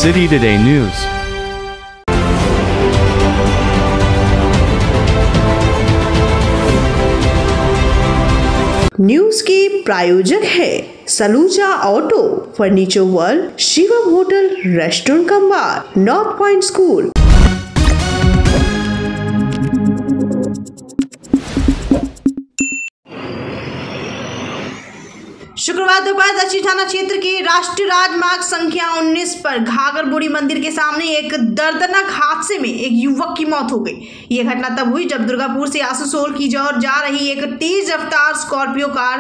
City Today News। News के प्रायोजक है Saluja Auto, Furniture World, Shivam Hotel, Restaurant cum Bar, North Point School. शुक्रवार दोपहर दक्षिण थाना क्षेत्र के राष्ट्रीय राजमार्ग संख्या 19 पर घाघर बुढ़ी मंदिर के सामने एक दर्दनाक हादसे में एक युवक की मौत हो गई। यह घटना तब हुई जब दुर्गापुर से आसनसोल की ओर जा रही एक तेज रफ्तार स्कॉर्पियो कार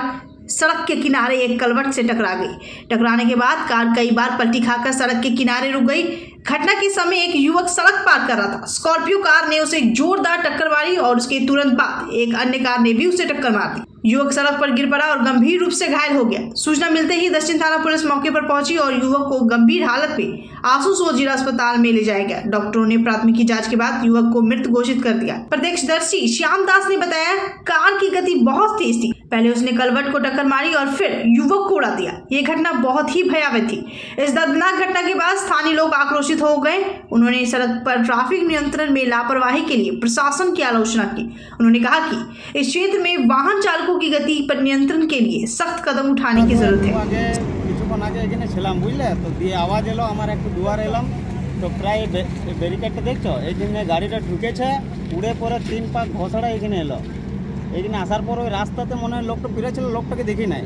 सड़क के किनारे एक कलवट से टकरा गई। टकराने के बाद कार कई बार पलटी खाकर सड़क के किनारे रुक गई। घटना के समय एक युवक सड़क पार कर रहा था। स्कॉर्पियो कार ने उसे जोरदार टक्कर मारी और उसके तुरंत बाद एक अन्य कार ने भी उसे टक्कर मार दी। युवक सड़क पर गिर पड़ा और गंभीर रूप से घायल हो गया। सूचना मिलते ही दक्षिण थाना पुलिस मौके पर पहुंची और युवक को गंभीर हालत में आसनसोल जिला अस्पताल में ले जाया गया। डॉक्टरों ने प्राथमिक जांच के बाद युवक को मृत घोषित कर दिया। प्रत्यक्षदर्शी श्याम दास ने बताया, कार की गति बहुत तेज थी। पहले उसने कलवट को टक्कर मारी और फिर युवक को उड़ा दिया। ये घटना बहुत ही भयावह थी। इस दर्दनाक घटना के बाद स्थानीय लोग आक्रोशित हो गए। उन्होंने सड़क पर ट्रैफिक नियंत्रण में लापरवाही के लिए प्रशासन की आलोचना की। उन्होंने कहा कि इस क्षेत्र में वाहन चालकों की गति पर नियंत्रण के लिए सख्त कदम उठाने की जरूरत है। तो दिए आवाज एलो हमारे एक दुआर एलम तो प्राय बैरिकेड देखो ये गाड़ीटा ढुकेছে उड़े पर 3 पाक घोषड़ा एखाने एलो एखाने आसार पर ওই রাস্তাতে মনে হয় লোকটা ফিরেছিল লোকটাকে দেখি নাই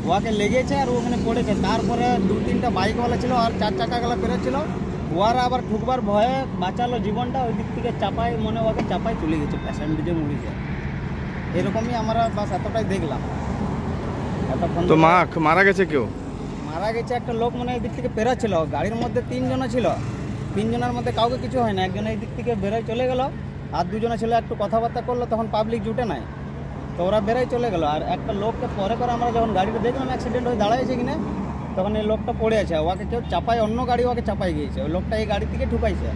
ওয়াকে লেগেছে আর ওখানে পড়েছে তারপরে 2-3টা বাইকওয়ালা ছিল আর 4 চাকাওয়ালা ফিরেছিল ওরা আবার ঠুকবার ভয়ে বাঁচালো জীবনটা ওই দিক থেকে চাপাই মনে ওকে চাপাই চলে গেছে প্যাসেঞ্জার যে মরেছে এরকমই আমরা বাস এতটাই দেখলাম। তো মারা গেছে কেউ? মারা গেছে একটা লোক মনে এই দিক থেকে পেরাচ্ছিল গাড়ির মধ্যে 3 জন ছিল 3 জনের মধ্যে কাউকে কিছু হয় না একজন এই দিক থেকে বেরোয় চলে গেল আর 2 জন ছিল একটু কথাবার্তা করলো তখন পাবলিক জুটে নাই তো ওরা বেরোয় চলে গেল আর একটা লোককে পরে করে আমরা যখন গাড়িটা দেখলাম অ্যাক্সিডেন্ট হয়ে দাঁড়াইছে কিনা তখন এই লোকটা পড়ে আছে ওকে কেউ চাপাই অন্য গাড়ি ওকে চাপাই গিয়েছে ওই লোকটা এই গাড়ি থেকে ঠুকাইছে।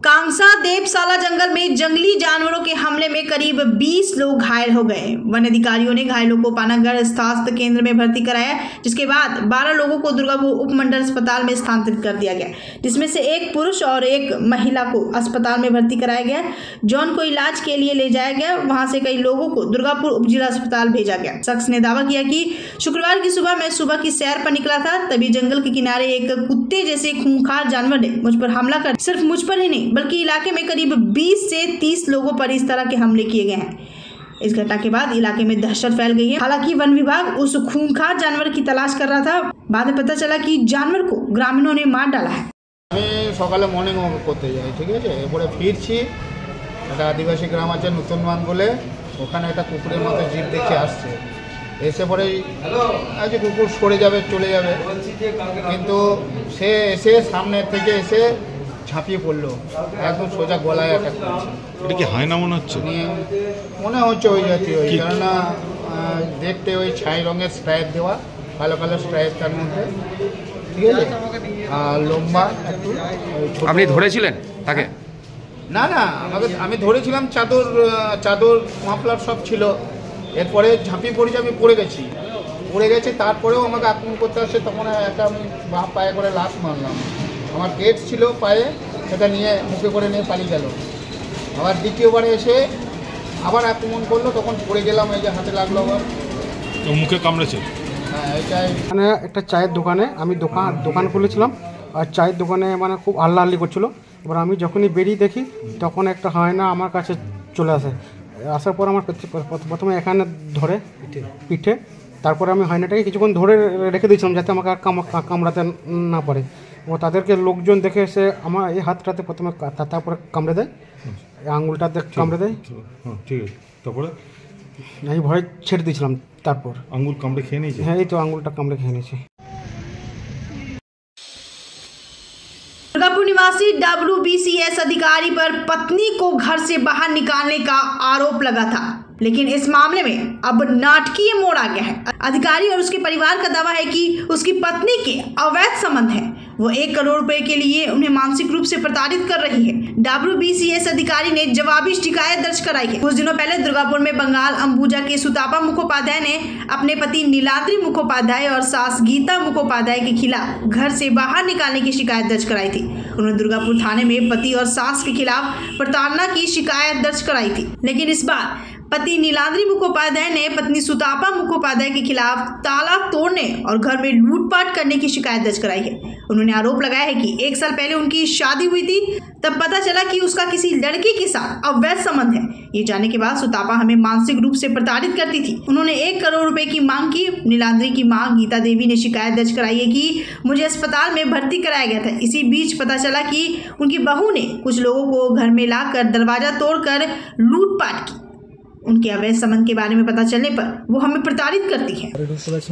कांसा देवशाला जंगल में जंगली जानवरों के हमले में करीब 20 लोग घायल हो गए। वन अधिकारियों ने घायलों को पानागढ़ स्वास्थ्य केंद्र में भर्ती कराया, जिसके बाद 12 लोगों को दुर्गापुर उपमंडल अस्पताल में स्थानांतरित कर दिया गया, जिसमें से एक पुरुष और एक महिला को अस्पताल में भर्ती कराया गया। जॉन को इलाज के लिए ले जाया गया। वहां से कई लोगों को दुर्गापुर उप जिला अस्पताल भेजा गया। शख्स ने दावा किया कि शुक्रवार की सुबह मैं सुबह की सैर पर निकला था, तभी जंगल के किनारे एक कुत्ते जैसे खूंखार जानवर ने मुझ पर हमला कर सिर्फ मुझ पर ही नहीं बल्कि इलाके में करीब 20 से 30 लोगों पर इस तरह के हमले किए गए हैं। इस घटना के बाद इलाके में दहशत फैल गई है। हालांकि वन विभाग उस खूंखार जानवर की तलाश कर रहा था। बाद में पता चला कि जानवर को ग्रामीणों ने मार डाला है। সকালে মর্নিং ওয়াক করতে যাই, ঠিক আছে, এরপরে ফিরছি একটা আদিবাসী গ্রাম আছে নতুনবান বলে, ওখানে একটা কুকুরের মতো জীব দেখে আসছে। এসে পরে আজ কুকুর সরে যাবে চলে যাবে, কিন্তু সে এসে সামনে থেকে এসে ঝাঁপিয়ে পড়লো, একদম সোজা গলায় অ্যাটাক করেছে। এটা কি হয় না মনে হচ্ছে? মনে হচ্ছে ওই জাতীয়, কেননা দেখতে ওই ছাই রঙের স্ট্রাইপ দেওয়া, কালো কালো স্ট্রাইপ তার মধ্যে, ঠিক আছে, আর লম্বা একটু। আপনি ধরেছিলেন তাকে? না না, আমি ধরেছিলাম, চাদর মাফলার সব ছিল। এরপরে ঝাঁপিয়ে পড়েছি, আমি পড়ে গেছি। তারপরেও আমাকে আক্রমণ করতে আসছে। তখন একটা আমি বাঁ পায়ে করে লাথ মারলাম। আমার গেট ছিল পায়ে, সেটা নিয়ে মুখে করে নিয়ে পালিয়ে গেল। আবার দ্বিতীয়বারে এসে আবার আক্রমণ করলো, তখন পড়ে গেলাম, এই যে হাতে লাগলো আবার। মুখে কামড়েছে? হ্যাঁ, এটাই। মানে একটা চায়ের দোকানে আমি দোকান খুলেছিলাম, আর চায়ের দোকানে মানে খুব আল্লাহ করছিল। এবার আমি যখনই বেরিয়ে দেখি তখন একটা হয় না আমার কাছে চলে আসে। আসার পর আমার প্রথমে এখানে ধরে পিঠে, তারপরে আমি হায়নাটাকে কিছুক্ষণ ধরে রেখে দিয়েছিলাম যাতে আমাকে আর কামড়াতে না পারে। ও তাদেরকে লোকজন দেখে এসে আমার এই হাতটাতে প্রথমে, তারপরে কামড়ে দেয়, আঙুলটাতে কামড়ে দেয়। ঠিক আছে, তারপরে আমি ভয়ে ছেড়ে দিয়েছিলাম। তারপর আঙুল কামড়ে খেয়ে নিয়েছে? হ্যাঁ, এই তো আঙুলটা কামড়ে খেয়ে নিয়েছে। दुर्गापुर निवासी WBCS अधिकारी पर पत्नी को घर से बाहर निकालने का आरोप लगा था, लेकिन इस मामले में अब नाटकीय मोड़ आ गया है। अधिकारी और उसके परिवार का दावा है कि उसकी पत्नी के अवैध संबंध है। वो 1 करोड़ रुपए के लिए उन्हें मानसिक रूप से प्रताड़ित कर रही है। WBCS अधिकारी ने जवाबी शिकायत दर्ज कराई है। कुछ दिनों पहले दुर्गापुर में बंगाल अंबुजा के सुतापा मुखोपाध्याय ने अपने पति नीलाद्री मुखोपाध्याय और सास गीता मुखोपाध्याय के खिलाफ घर से बाहर निकालने की शिकायत दर्ज कराई थी। उन्होंने दुर्गापुर थाने में पति और सास के खिलाफ प्रताड़ना की शिकायत दर्ज कराई थी, लेकिन इस बार पति नीलाद्री मुखोपाध्याय ने पत्नी सुतापा मुखोपाध्याय के खिलाफ ताला तोड़ने और घर में लूटपाट करने की शिकायत दर्ज कराई है। उन्होंने आरोप लगाया है कि 1 साल पहले उनकी शादी हुई थी, तब पता चला कि उसका किसी लड़के के साथ अवैध संबंध है। ये जानने के बाद सुतापा हमें मानसिक रूप से प्रताड़ित करती थी। उन्होंने 1 करोड़ रुपए की मांग की। नीलाद्री की मां गीता देवी ने शिकायत दर्ज कराई है कि मुझे अस्पताल में भर्ती कराया गया था। इसी बीच पता चला कि उनकी बहू ने कुछ लोगों को घर में लाकर दरवाजा तोड़कर लूटपाट की। उनके अवैध संबंध के बारे में पता चलने पर वो हमें प्रताड़ित करती है।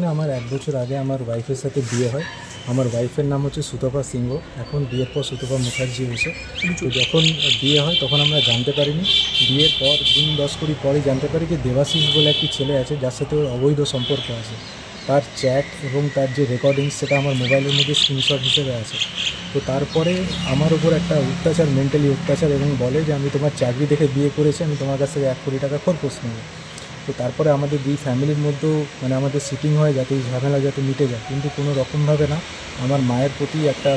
আমার 1 বছর আগে আমার ওয়াইফের সাথে বিয়ে হয়। আমার ওয়াইফের নাম হচ্ছে সুতপা সিংহ। এখন বিয়ের পর সুতপা মুখার্জি হয়েছে। তো যখন বিয়ে হয় তখন আমরা জানতে পারিনি। বিয়ের পর দিন 10 কুড়ি পরে জানতে পারি যে দেবাশিস বলে একটি ছেলে আছে, যার সাথে ওর অবৈধ সম্পর্ক আছে। তার চ্যাট এবং তার যে রেকর্ডিংস সেটা আমার মোবাইলের মধ্যে স্ক্রিনশট হিসেবে আছে। তো তারপরে আমার উপর একটা অত্যাচার, মেন্টালি অত্যাচার, এবং বলে যে আমি তোমার চাকরি দেখে বিয়ে করেছি, আমি তোমার কাছ থেকে 1 কোটি টাকা খরচ নেব। তো তারপরে আমাদের 2 ফ্যামিলির মধ্যেও মানে আমাদের সিটিং হয় যাতে এই ঝামেলা যাতে মিটে যায়, কিন্তু কোনো রকমভাবে না। আমার মায়ের প্রতি একটা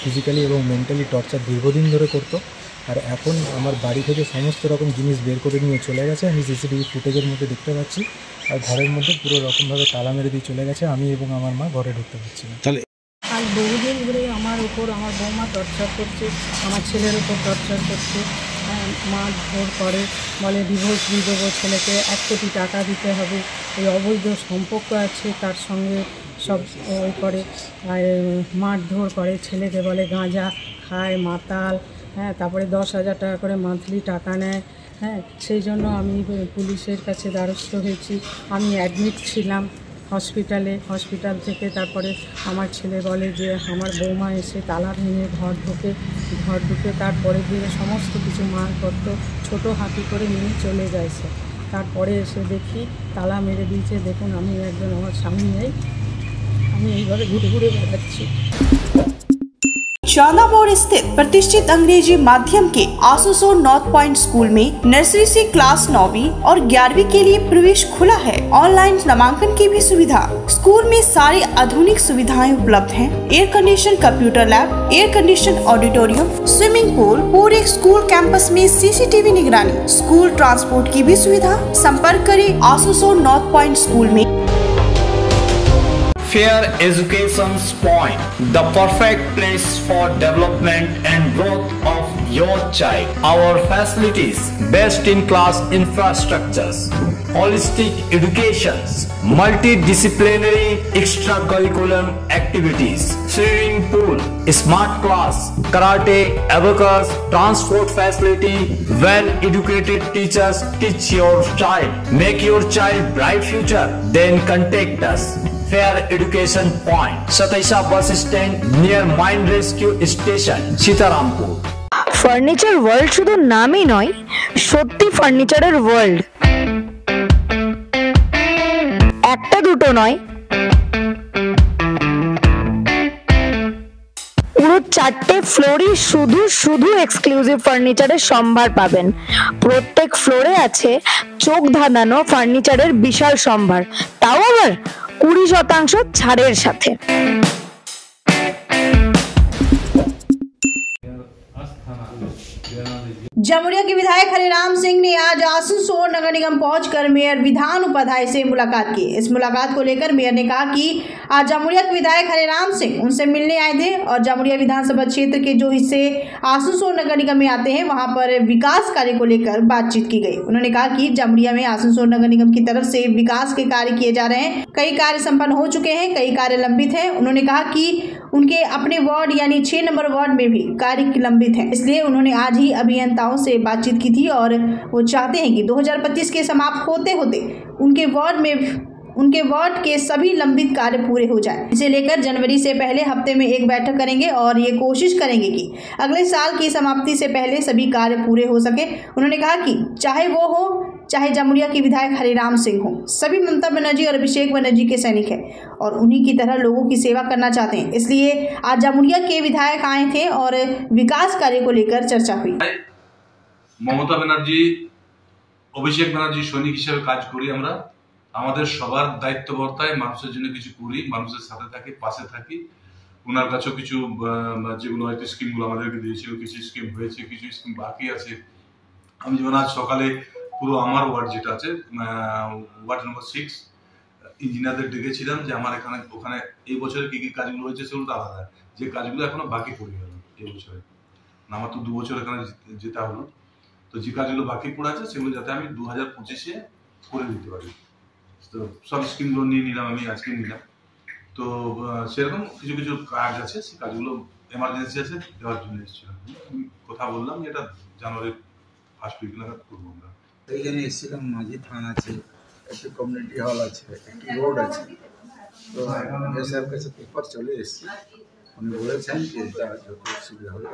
ফিজিক্যালি এবং মেন্টালি টর্চার দীর্ঘদিন ধরে করতো। আর এখন আমার বাড়ি থেকে সমস্ত রকম জিনিস বের করে নিয়ে চলে গেছে। আমি সিসিটিভি ফুটেজের মধ্যে দেখতে পাচ্ছি। আর ঘরের মধ্যে পুরো রকমভাবে তালা মেরে দিয়ে চলে গেছে। আমি এবং আমার মা ঘরে ঢুকতে পারছি না। তাহলে আজ বহুদিন ধরে আমার উপর আমার বৌমা টর্চার করছে, আমার ছেলের উপর টর্চার করছে। মারধর করে, বলে ডিভোর্স দিয়ে দেবো, ছেলেকে 1 কোটি টাকা দিতে হবে। এই অবৈধ সম্পর্ক আছে তার সঙ্গে, সব ওই করে। আর মারধর করে, ছেলেকে বলে গাঁজা খায়, মাতাল। হ্যাঁ, তারপরে 10,000 টাকা করে মান্থলি টাকা নেয়। হ্যাঁ, সেই জন্য আমি পুলিশের কাছে দ্বারস্থ হয়েছি। আমি অ্যাডমিট ছিলাম হসপিটাল থেকে। তারপরে আমার ছেলে বলে যে আমার বৌমা এসে তালা ভেঙে ঘর ঢুকে তারপরে দিয়ে সমস্ত কিছু মালপত্র ছোটো হাতি করে নিয়ে চলে গেছে। তারপরে এসে দেখি তালা মেরে দিয়েছে। দেখুন, আমি একজন, আমার স্বামী নেই, আমি এইভাবে ঘুরে ঘুরে বেড়াচ্ছি। चांदामोड़ स्थित प्रतिष्ठित अंग्रेजी माध्यम के आसुसोर नॉर्थ पॉइंट स्कूल में नर्सरी से क्लास 9वीं और 11वीं के लिए प्रवेश खुला है। ऑनलाइन नामांकन की भी सुविधा। स्कूल में सारी आधुनिक सुविधाएं उपलब्ध हैं। Air condition computer lab, air condition auditorium, swimming pool, पूरे स्कूल कैंपस में सीसीटीवी निगरानी, स्कूल ट्रांसपोर्ट की भी सुविधा। संपर्क करें आसुसोर नॉर्थ पॉइंट स्कूल में। Fair Education's Point, the perfect place for development and growth of your child. Our facilities, best in class infrastructures, holistic educations, multidisciplinary extracurricular activities, swimming pool, smart class, karate, abacus, transport facility, well-educated teachers teach your child. Make your child bright future. Then contact us. Fair Education Point, Sataisha Bus Stand near Mine Rescue Station, Sitarampur. Furniture world শুধু নামই নয়, সত্যি ফার্নিচারের world. একটা দুটো নয়, পুরো 4টে ফ্লোরই শুধু এক্সক্লুসিভ ফার্নিচারের সম্ভার পাবেন। প্রত্যেক ফ্লোরে আছে চোখ ধাঁধানো ফার্নিচারের বিশাল সম্ভার, তাও আবার 20% ছাড়ের সাথে। जमुरिया के विधायक हरिराम सिंह ने आज आसनसोल नगर निगम पहुंचकर मेयर विधान उपाध्याय से मुलाकात की। इस मुलाकात को लेकर मेयर ने कहा कि आज जमुरिया के विधायक हरिराम सिंह उनसे मिलने आए थे और जमुरिया विधानसभा क्षेत्र के जो हिस्से आसनसोल नगर निगम में आते हैं वहां पर विकास कार्य को लेकर बातचीत की गई। उन्होंने कहा कि जमुरिया में आसनसोल नगर निगम की तरफ से विकास के कार्य किए जा रहे हैं, कई कार्य संपन्न हो चुके हैं, कई कार्य लंबित हैं। उन्होंने कहा कि उनके अपने वार्ड यानी 6 नंबर वार्ड में भी कार्य लंबित है, इसलिए उन्होंने आज ही अभियंताओं से बातचीत की थी और वो चाहते हैं कि 2025 के समाप्त होते होते उनके वार्ड के सभी लंबित कार्य पूरे हो जाए। इसे लेकर जनवरी से पहले हफ्ते में एक बैठक करेंगे और ये कोशिश करेंगे कि अगले साल की समाप्ति से पहले सभी कार्य पूरे हो सके। उन्होंने कहा कि चाहे वो हो चाहे जामुरिया के विधायक हरिराम सिंह हो, सभी ममता बनर्जी और अभिषेक बनर्जी के सैनिक हैं और उन्हीं की तरह लोगों की सेवा करना चाहते हैं। इसलिए आज जामुरिया के विधायक आए थे और विकास कार्य को लेकर चर्चा हुई। ममता बनर्जी, অভিষেক ব্যানার্জি সৈনিক হিসেবে কাজ করি আমরা। আমাদের সবার দায়িত্ববর্তায় মানুষের জন্য কিছু করি, মানুষের সাথে থাকি, পাশে থাকি। ওনার কাছেও কিছু যেগুলো হয়তো স্কিমগুলো আমাদেরকে দিয়েছিল, কিছু স্কিম হয়েছে, কিছু স্কিম বাকি আছে। আমি যেমন আজ সকালে পুরো আমার ওয়ার্ড যেটা আছে ওয়ার্ড নম্বর 6 ইঞ্জিনিয়ারদের ডেকেছিলাম যে আমার এখানে ওখানে এই বছরে কি কি কাজগুলো হয়েছে সেগুলো তো আলাদা, যে কাজগুলো এখনো বাকি পড়ে গেল এই বছরে। আমার তো 2 বছর এখানে যেটা হলো, তো যে কাজগুলো বাকি পড়ে আছে সেগুলো যাতে আমি 2025-এ করে দিতে পারি। তো সব স্কিমগুলো নিয়ে নিলাম, আমি আজকে নিলাম। তো সেরকম কিছু কিছু কাজ আছে, সেই কাজগুলো এমার্জেন্সি আছে দেওয়ার জন্য এসেছিলাম। আমি কথা বললাম যে এটা জানুয়ারির ফার্স্ট উইক নাগাদ করবো আমরা। এই জন্য এসেছিলাম। মাঝি থান আছে, একটি কমিউনিটি হল আছে, একটি রোড আছে। তো এসআর কাছে পেপার চলে এসেছি, উনি বলেছেন যে এটা যত শীঘ্র হবে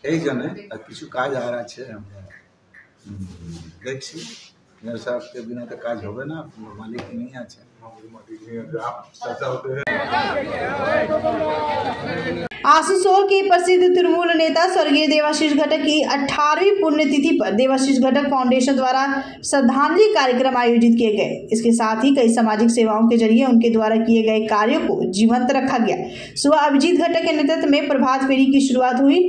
এই জন্য আর কিছু কাজ আর আছে, আমরা দেখছি। মেয়র সাহেবকে বিনা তো কাজ হবে না, মালিক नहीं আছে। आसनसोल के प्रसिद्ध तृणमूल नेता स्वर्गीय देवाशीष घटक की 18वीं पुण्यतिथि पर देवाशीष घटक फाउंडेशन द्वारा श्रद्धांजलि कार्यक्रम आयोजित किए गए। इसके साथ ही कई सामाजिक सेवाओं के जरिए उनके द्वारा किए गए कार्यों को जीवंत रखा गया। सुबह अभिजीत घटक के नेतृत्व में प्रभात फेरी की शुरुआत हुई।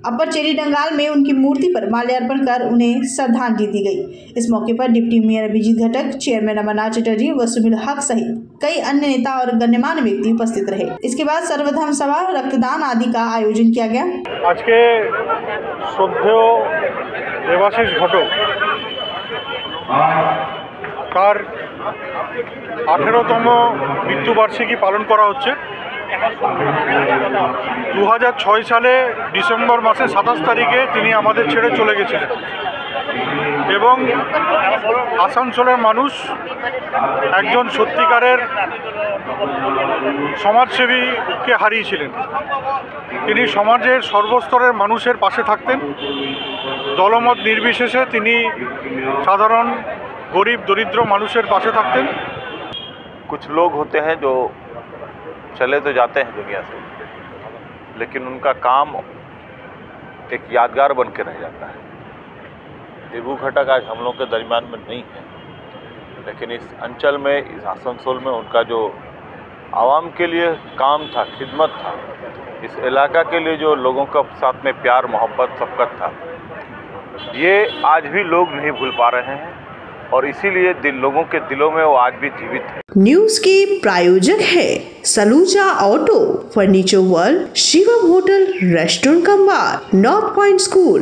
अपर चेरी डंगाल में उनकी मूर्ति पर माल्यार्पण कर उन्हें श्रद्धांजलि दी गई। इस मौके पर डिप्टी मेयर अभिजीत घटक, चेयरमैन अमरनाथ चटर्जी व सुमिल हक सहित कई अन्य नेता और गण्यमान्य व्यक्ति उपस्थित रहे। इसके बाद सर्वधर्म सभा, रक्तदान आदि का आयोजन किया गया। आज के শ্রদ্ধেয় দেবাশিস ঘটক তার 18তম মৃত্যুবার্ষিকী পালন করা হচ্ছে। 2006 সালে ডিসেম্বর মাসে 27 তারিখে তিনি আমাদের ছেড়ে চলে গেছিলেন এবং আসানসোলের মানুষ একজন সত্যিকারের সমাজসেবীকে হারিয়েছিলেন। তিনি সমাজের সর্বস্তরের মানুষের পাশে থাকতেন, দলমত নির্বিশেষে তিনি সাধারণ গরিব দরিদ্র মানুষের পাশে থাকতেন। कुछ लोग होते हैं जो चले तो जाते हैं दुनिया से, लेकिन उनका काम एक यादगार बन के रह जाता है। देवू घटक आज हम लोग के दरमियान में नहीं है, लेकिन इस अंचल में, इस आसनसोल में उनका जो आवाम के लिए काम था, खिदमत था, इस इलाका के लिए जो लोगों का साथ में प्यार मोहब्बत शफकत था, ये आज भी लोग नहीं भूल पा रहे हैं और इसीलिए लोगों के दिलों में वो आज भी जीवित है। न्यूज के प्रायोजक है Saluja Auto, Furniture World, Shivam Hotel, Restaurant cum Bar, North Point school.